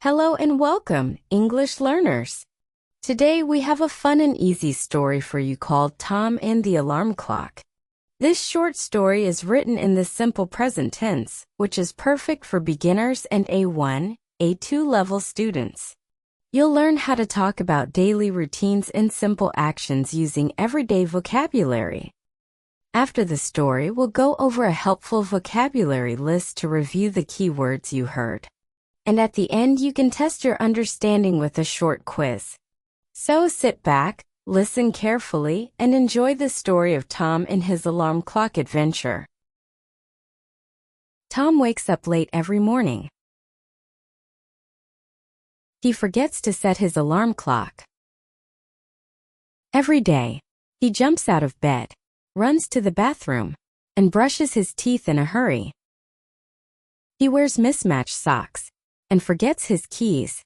Hello and welcome, English learners. Today we have a fun and easy story for you called Tom and the Alarm Clock. This short story is written in the simple present tense, which is perfect for beginners and A1, A2 level students. You'll learn how to talk about daily routines and simple actions using everyday vocabulary. After the story, we'll go over a helpful vocabulary list to review the key words you heard. And at the end, you can test your understanding with a short quiz. So sit back, listen carefully, and enjoy the story of Tom and his alarm clock adventure. Tom wakes up late every morning. He forgets to set his alarm clock. Every day, he jumps out of bed, runs to the bathroom, and brushes his teeth in a hurry. He wears mismatched socks and forgets his keys.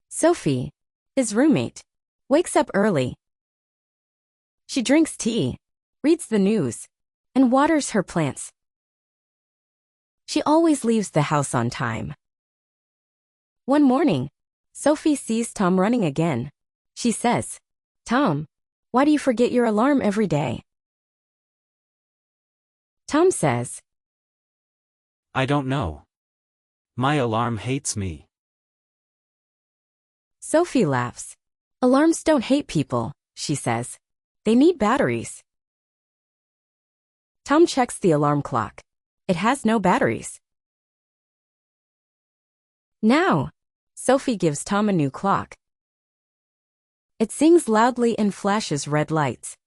Sophie, his roommate, wakes up early. She drinks tea, reads the news, and waters her plants. She always leaves the house on time. One morning, Sophie sees Tom running again. She says, "Tom, why do you forget your alarm every day?" Tom says, I don't know. My alarm hates me. Sophie laughs. "Alarms don't hate people," she says. "They need batteries." Tom checks the alarm clock. It has no batteries. Now, Sophie gives Tom a new clock. It sings loudly and flashes red lights.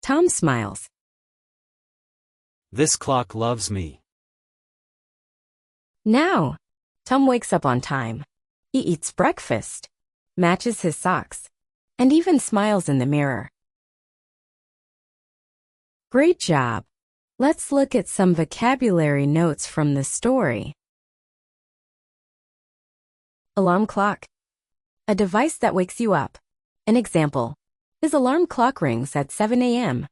Tom smiles. This clock loves me. Now, Tom wakes up on time. He eats breakfast, matches his socks, and even smiles in the mirror. Great job! Let's look at some vocabulary notes from the story. Alarm clock. A device that wakes you up. An example. His alarm clock rings at 7 a.m.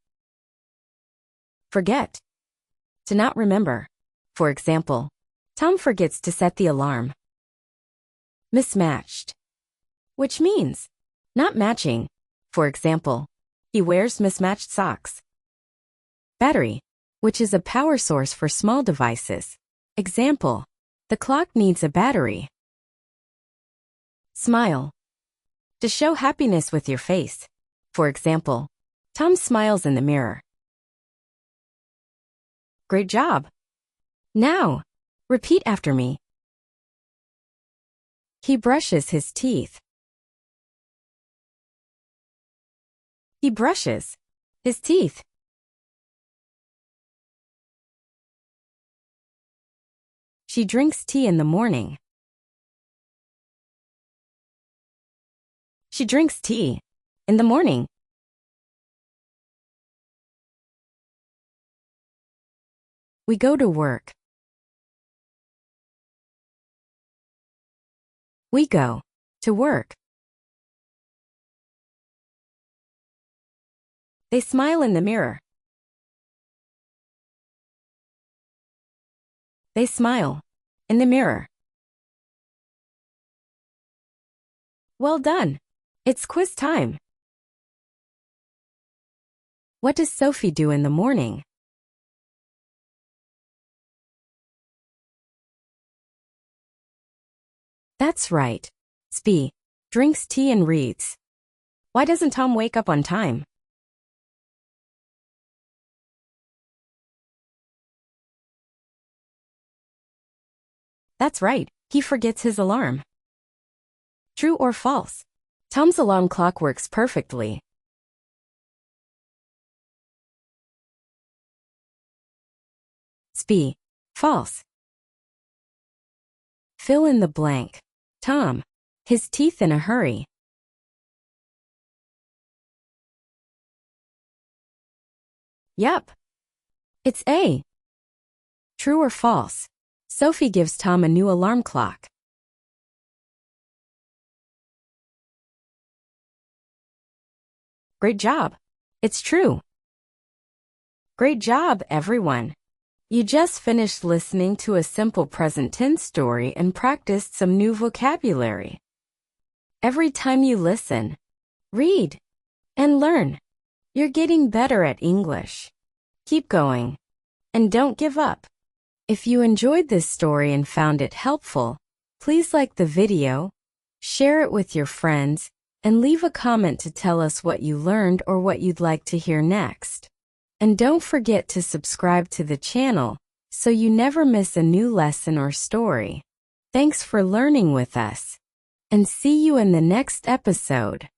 Forget. To not remember. For example, Tom forgets to set the alarm. Mismatched, which means not matching. For example, he wears mismatched socks. Battery, which is a power source for small devices. Example, the clock needs a battery. Smile, to show happiness with your face. For example, Tom smiles in the mirror. Great job! Now, repeat after me. He brushes his teeth. He brushes his teeth. She drinks tea in the morning. She drinks tea in the morning. We go to work. We go to work. They smile in the mirror. They smile in the mirror. Well done! It's quiz time. What does Sophie do in the morning? That's right. Sophie drinks tea and reads. Why doesn't Tom wake up on time? That's right. He forgets his alarm. True or false? Tom's alarm clock works perfectly. Sophie, false. Fill in the blank. Tom, his teeth in a hurry. Yep. It's A. True or false? Sophie gives Tom a new alarm clock. Great job. It's true. Great job, everyone. You just finished listening to a simple present tense story and practiced some new vocabulary. Every time you listen, read, and learn, you're getting better at English. Keep going, and don't give up. If you enjoyed this story and found it helpful, please like the video, share it with your friends, and leave a comment to tell us what you learned or what you'd like to hear next. And don't forget to subscribe to the channel so you never miss a new lesson or story. Thanks for learning with us, and see you in the next episode.